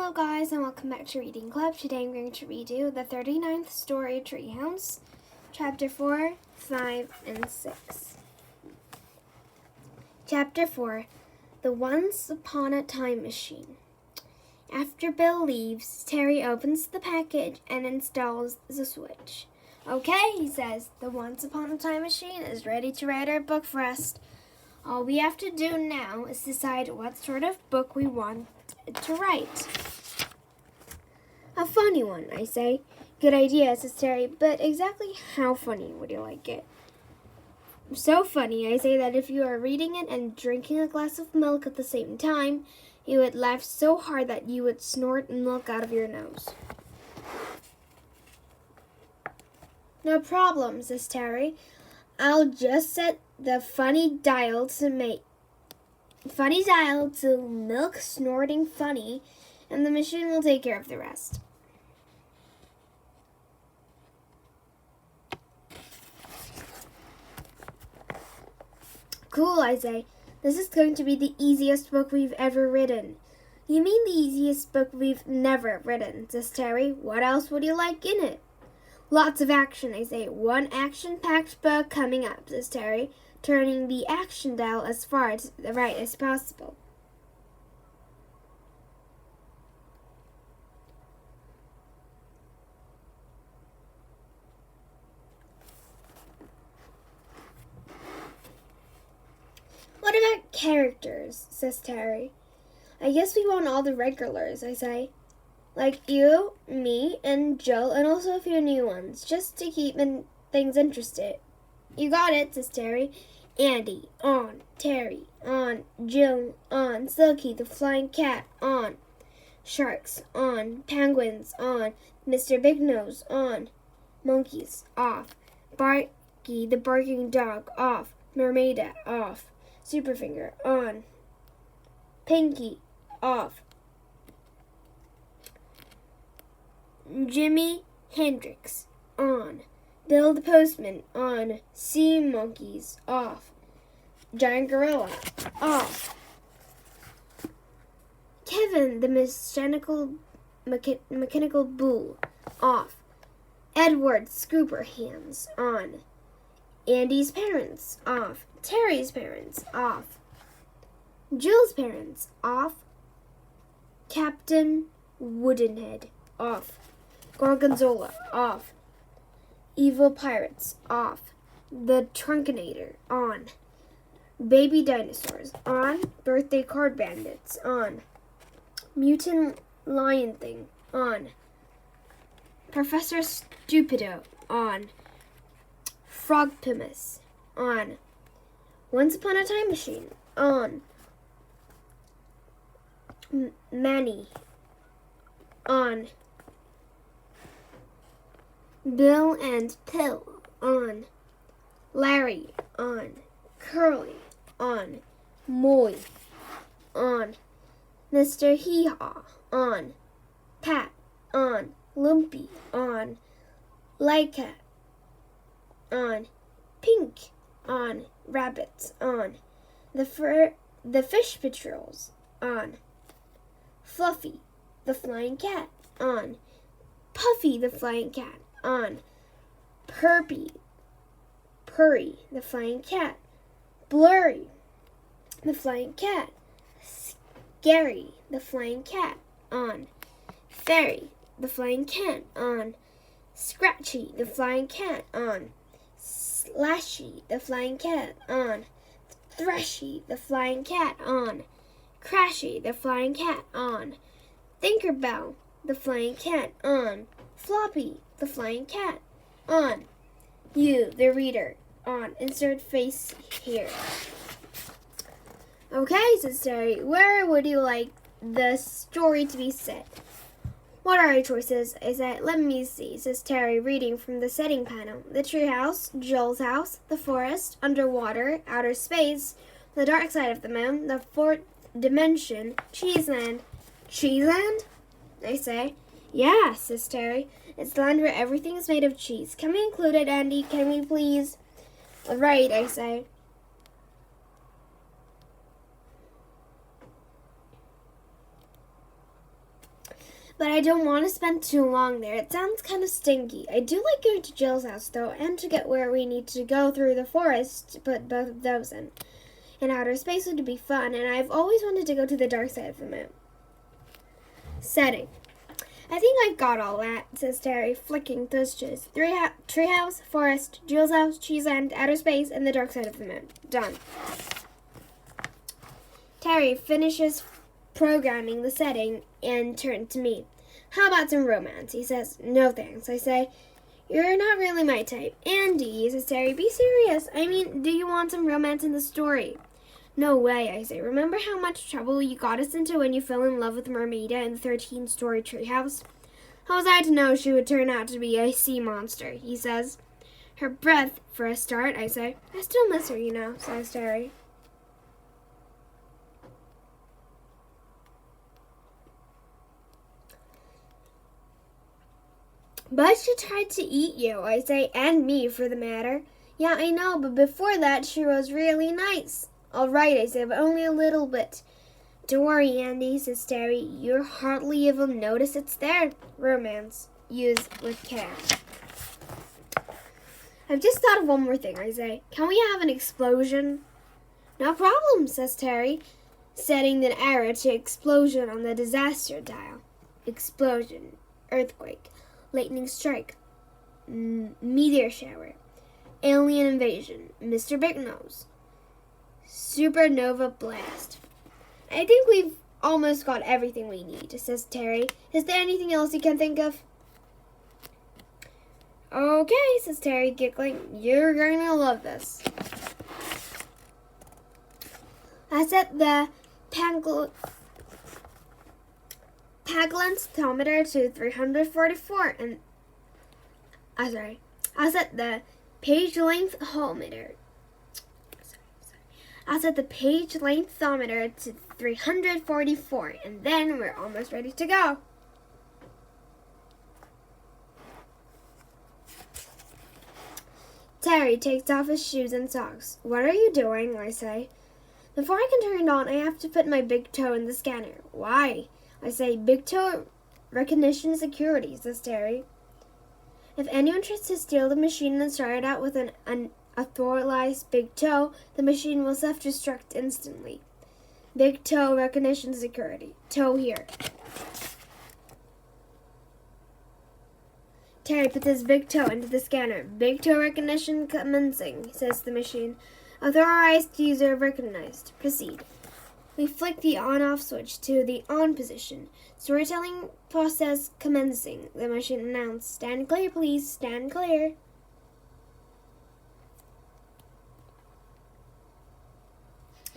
Hello guys and welcome back to Reading Club. Today I'm going to redo the 39th story, Treehouse, Chapter 4, 5, and 6. Chapter 4, The Once Upon a Time Machine. After Bill leaves, Terry opens the package and installs the switch. Okay, he says, the Once Upon a Time Machine is ready to write our book for us. All we have to do now is decide what sort of book we want to write. A funny one, I say. Good idea, says Terry, but exactly how funny would you like it? So funny, I say, that if you are reading it and drinking a glass of milk at the same time, you would laugh so hard that you would snort milk out of your nose. No problem, says Terry. I'll just set the funny dial to milk snorting funny, and the machine will take care of the rest. Cool, I say. This is going to be the easiest book we've ever written. You mean the easiest book we've never written, says Terry. What else would you like in it? Lots of action, I say. One action-packed book coming up, says Terry, turning the action dial as far to the right as possible. What about characters, says Terry. I guess we want all the regulars, I say. Like you, me, and Jill, and also a few new ones, just to keep things interested. You got it, says Terry. Andy, on. Terry, on. Jill, on. Silky, the flying cat, on. Sharks, on. Penguins, on. Mr. Big Nose, on. Monkeys, off. Barky, the barking dog, off. Mermaida, off. Superfinger, on. Pinky, off. Jimi Hendrix, on. Bill the Postman, on. Sea Monkeys, off. Giant Gorilla, off. Kevin the Mechanical Bull, off. Edward Scooper Hands, on. Andy's parents, off. Terry's parents, off. Jill's parents, off. Captain Woodenhead, off. Gorgonzola, off. Evil Pirates, off. The Trunkinator, on. Baby Dinosaurs, on. Birthday Card Bandits, on. Mutant Lion Thing, on. Professor Stupido, on. Frogpimus, on. Once Upon a Time Machine, on. Manny, on. Bill and Pill, on. Larry, on. Curly, on. Moy, on. Mr. Hee-Haw, on. Pat, on. Lumpy, on. Lycat, on. Pink, on. Rabbits, on. The Fish Patrols, on. Fluffy, the Flying Cat, on. Puffy, the Flying Cat, on. Purry, the Flying Cat. Blurry, the Flying Cat. Scary, the Flying Cat, on. Fairy, the Flying Cat, on. Scratchy, the Flying Cat, on. Slashy, the Flying Cat, on. Threshy, the Flying Cat, on. Crashy, the Flying Cat, on. Tinkerbell, the Flying Cat, on. Floppy, the Flying Cat, on. You, the reader, on. Insert face here. Okay, says Terry, where would you like the story to be set? What are our choices? I said. Let me see, says Terry, reading from the setting panel. The treehouse, Joel's house, the forest, underwater, outer space, the dark side of the moon, the fourth dimension, Cheeseland. Cheeseland? I say. Yeah, says Terry. It's the land where everything is made of cheese. Can we include it, Andy? Can we please? Right, I say. But I don't want to spend too long there. It sounds kind of stinky. I do like going to Jill's house, though, and to get where we need to go through the forest to put both of those in. In outer space would be fun, and I've always wanted to go to the dark side of the moon. Setting. I think I've got all that, says Terry, flicking those switches. Treehouse, forest, Jill's house, Cheeseland, outer space, and the dark side of the moon. Done. Terry finishes programming the setting and turns to me. How about some romance? He says. No thanks. I say, you're not really my type. Andy, says Terry, be serious. I mean, do you want some romance in the story? No way, I say. Remember how much trouble you got us into when you fell in love with Mermaida in the 13-story treehouse? How was I to know she would turn out to be a sea monster? He says. Her breath, for a start, I say. I still miss her, you know, says Terry. But she tried to eat you, I say, and me for the matter. Yeah, I know, but before that she was really nice. All right, I say, but only a little bit. Don't worry, Andy, says Terry. You'll hardly even notice it's there. Romance. Use with care. I've just thought of one more thing, I say. Can we have an explosion? No problem, says Terry, setting the arrow to explosion on the disaster dial. Explosion. Earthquake. Lightning strike, meteor shower, alien invasion, Mr. Big Nose, supernova blast. I think we've almost got everything we need, says Terry. Is there anything else you can think of? Okay, says Terry, giggling. You're going to love this. I set the lengthometer to 344 and I set the page lengthometer to 344 and then we're almost ready to go. Terry takes off his shoes and socks. What are you doing? I say. Before I can turn it on, I have to put my big toe in the scanner. Why? I say, big toe recognition security, says Terry. If anyone tries to steal the machine and start it out with an unauthorized big toe, the machine will self-destruct instantly. Big toe recognition security. Toe here. Terry puts his big toe into the scanner. Big toe recognition commencing, says the machine. Authorized user recognized. Proceed. We flick the on-off switch to the on position. Storytelling process commencing. The machine announced, stand clear, please, stand clear.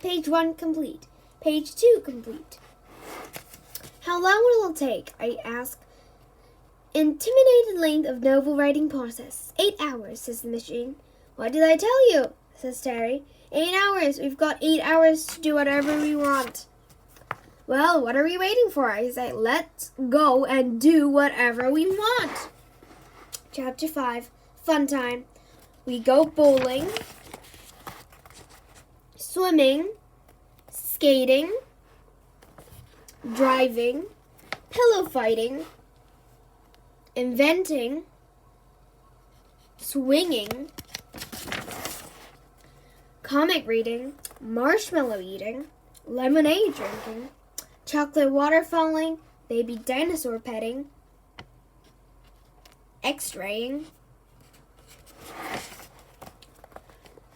Page 1 complete. Page 2 complete. How long will it take? I ask. Intimidated length of novel writing process. 8 hours, says the machine. What did I tell you? Says Terry. 8 hours. We've got 8 hours to do whatever we want. Well, what are we waiting for? I say, let's go and do whatever we want. Chapter 5. Fun time. We go bowling, swimming, skating, driving, pillow fighting, inventing, swinging, comic reading, marshmallow eating, lemonade drinking, chocolate water falling, baby dinosaur petting, x-raying,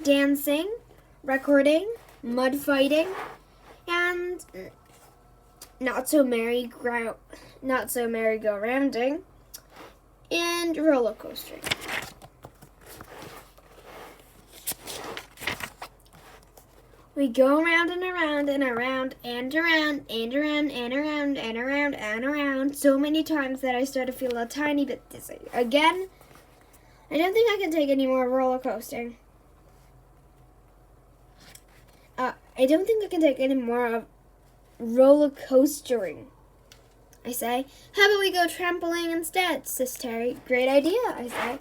dancing, recording, mud fighting, and not so merry-go-rounding, and roller coastering. We go around and around and around and around and around and around and around and around so many times that I start to feel a tiny bit dizzy. Again, I don't think I can take any more roller coasting. I don't think I can take any more of roller coastering. I say, how about we go trampoline instead, says Terry. Great idea, I say.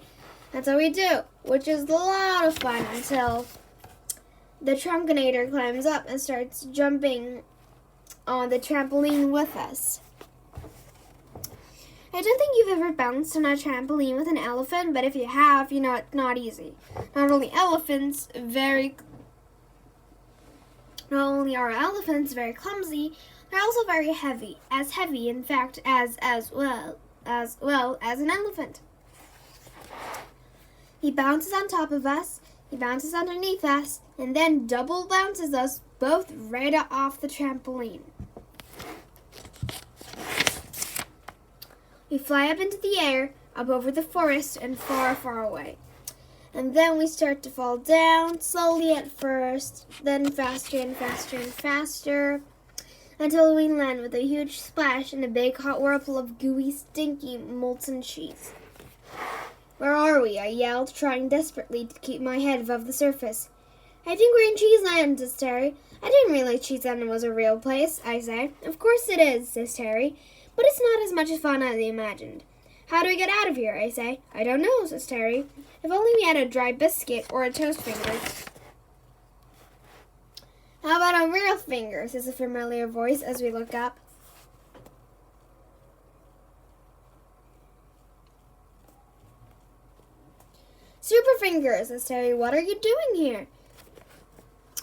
That's what we do, which is a lot of fun until the Trunkinator climbs up and starts jumping on the trampoline with us. I don't think you've ever bounced on a trampoline with an elephant, but if you have, you know it's not easy. Not only are elephants very clumsy, they're also very heavy. As heavy, in fact, as well as an elephant. He bounces on top of us, he bounces underneath us, and then double bounces us both right off the trampoline. We fly up into the air, up over the forest, and far, far away. And then we start to fall down, slowly at first, then faster and faster and faster, until we land with a huge splash in a big hot whirlpool of gooey, stinky, molten cheese. Where are we? I yelled, trying desperately to keep my head above the surface. I think we're in Cheeseland, says Terry. I didn't realize Cheeseland was a real place, I say. Of course it is, says Terry, but it's not as much fun as I imagined. How do we get out of here, I say. I don't know, says Terry. If only we had a dry biscuit or a toast finger. How about a real finger, says a familiar voice as we look up. Superfinger, says Terry. What are you doing here?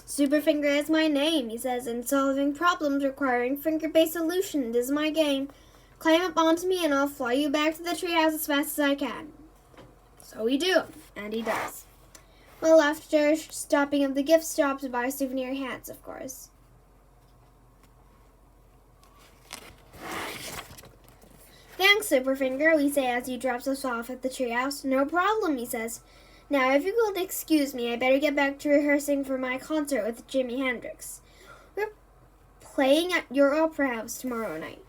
Superfinger is my name, he says, and solving problems requiring finger-based solutions is my game. Climb up onto me and I'll fly you back to the treehouse as fast as I can. So we do, and he does. Well, after stopping at the gift shop to buy souvenir hats, of course. Thanks, Superfinger, we say as he drops us off at the treehouse. No problem, he says. Now, if you will excuse me, I better get back to rehearsing for my concert with Jimi Hendrix. We're playing at your opera house tomorrow night.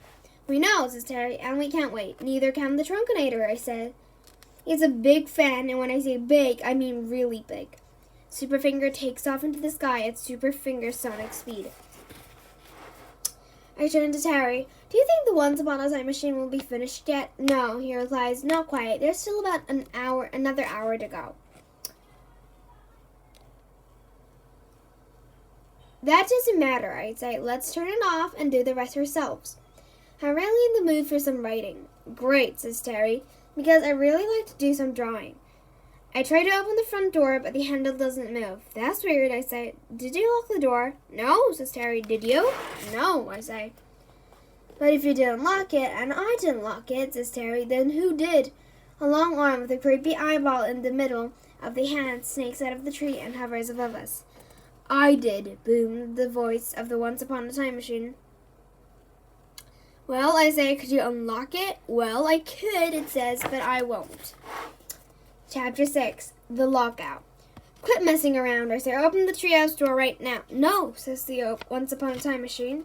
We know, says Terry, and we can't wait. Neither can the Trunkinator, I said. He's a big fan, and when I say big, I mean really big. Superfinger takes off into the sky at Superfinger sonic speed. I turn to Terry. Do you think the Once Upon a Time machine will be finished yet? No, he replies, not quite. There's still about another hour to go. That doesn't matter, I say. Let's turn it off and do the rest ourselves. I'm really in the mood for some writing. Great, says Terry, because I really like to do some drawing. I try to open the front door, but the handle doesn't move. That's weird, I say. Did you lock the door? No, says Terry. Did you? No, I say. But if you didn't lock it, and I didn't lock it, says Terry, then who did? A long arm with a creepy eyeball in the middle of the hand snakes out of the tree and hovers above us. I did, boomed the voice of the Once Upon a Time machine. Well, I say, could you unlock it? Well, I could, it says, but I won't. Chapter 6, The Lockout. Quit messing around, I say. Open the treehouse door right now. No, says the Once Upon a Time machine.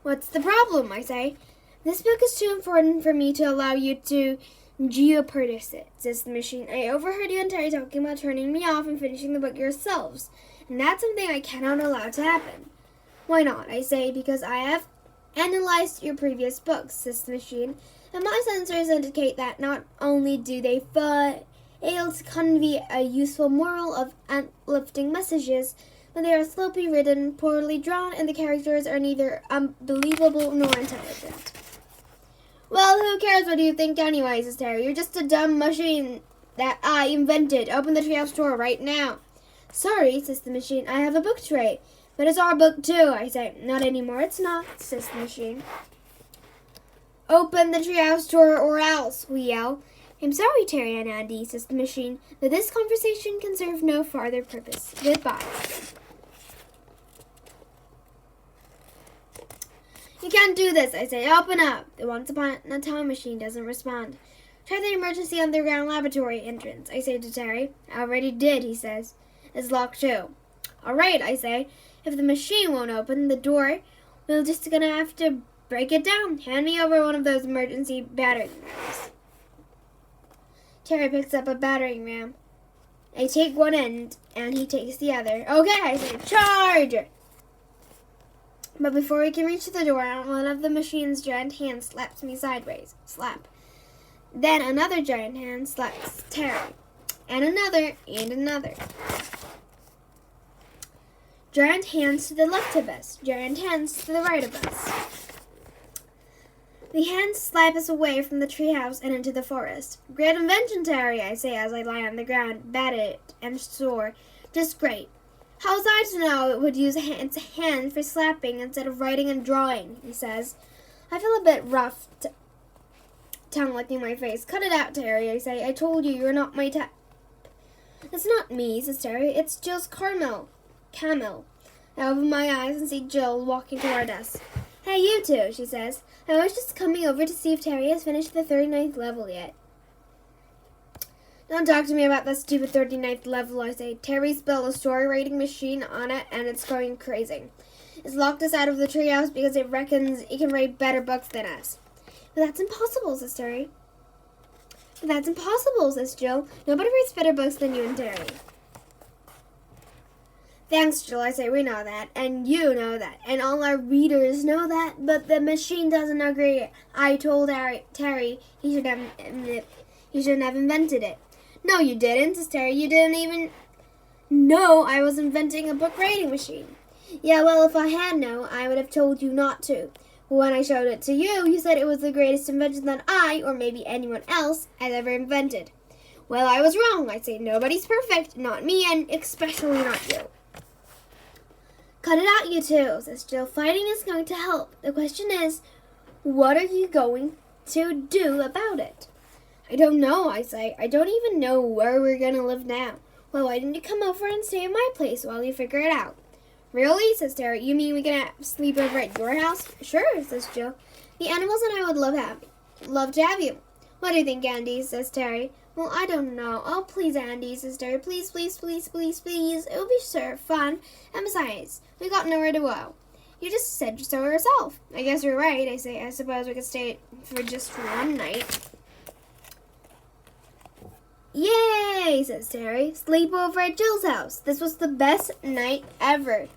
What's the problem, I say. This book is too important for me to allow you to jeopardize it, says the machine. I overheard you and Terry talking about turning me off and finishing the book yourselves, and that's something I cannot allow to happen. Why not, I say, because I have analyzed your previous books, says the machine, and my sensors indicate that not only do they fail to convey a useful moral of uplifting messages, but they are sloppily written, poorly drawn, and the characters are neither unbelievable nor intelligent. Well, who cares what you think anyway, says Terry. You're just a dumb machine that I invented. Open the treehouse door right now. Sorry, says the machine. I have a book tray. But it's our book too, I say. Not anymore, it's not, says the machine. Open the treehouse door or else, we yell. I'm sorry, Terry and Andy, says the machine, but this conversation can serve no farther purpose. Goodbye. You can't do this, I say. Open up. The Once Upon a Time machine doesn't respond. Try the emergency underground laboratory entrance, I say to Terry. I already did, he says. It's locked too. All right, I say. If the machine won't open the door, we're just gonna have to break it down. Hand me over one of those emergency battering rams. Terry picks up a battering ram. I take one end, and he takes the other. Okay, I say, charge! But before we can reach the door, one of the machine's giant hands slaps me sideways. Slap. Then another giant hand slaps Terry. And another, and another. Giant hands to the left of us. Giant hands to the right of us. The hands slap us away from the treehouse and into the forest. Great invention, Terry, I say as I lie on the ground, batted and sore. Just great. How was I to know it would use its hand for slapping instead of writing and drawing, he says. I feel a bit rough, tongue licking my face. Cut it out, Terry, I say. I told you you're not my type. It's not me, says Terry. It's Jill's Camel. I open my eyes and see Jill walking toward us. Hey, you two, she says. I was just coming over to see if Terry has finished the 39th level yet. Don't talk to me about that stupid 39th level, I say. Terry's built a story rating machine on it, and it's going crazy. It's locked us out of the treehouse because it reckons it can write better books than us. But that's impossible, says Terry. But that's impossible, says Jill. Nobody writes better books than you and Terry. Thanks, Jill, I say. We know that, and you know that, and all our readers know that, but the machine doesn't agree. I told Terry he shouldn't have invented it. No, you didn't, says Terry. You didn't even know I was inventing a book writing machine. Yeah, well, if I had known, I would have told you not to. When I showed it to you, you said it was the greatest invention that I, or maybe anyone else, had ever invented. Well, I was wrong. I say nobody's perfect, not me, and especially not you. Cut it out, you two, says Jill. Fighting is going to help. The question is, what are you going to do about it? I don't know, I say. I don't even know where we're going to live now. Well, why didn't you come over and stay at my place while you figure it out? Really, says Terry. You mean we can sleep over at your house? Sure, says Jill. The animals and I would love to have you. What do you think, Andy, says Terry. Well, I don't know. Oh, please, Andy, says Terry. Please, please, please, please, please. It will be sure fun. And besides, we got nowhere to go. You just said so yourself. I guess you're right, I say. I suppose we could stay for just one night. Yay, says Terry. Sleep over at Jill's house. This was the best night ever.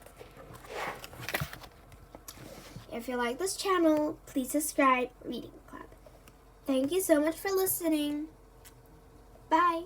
If you like this channel, please subscribe, Reading Club. Thank you so much for listening. Bye.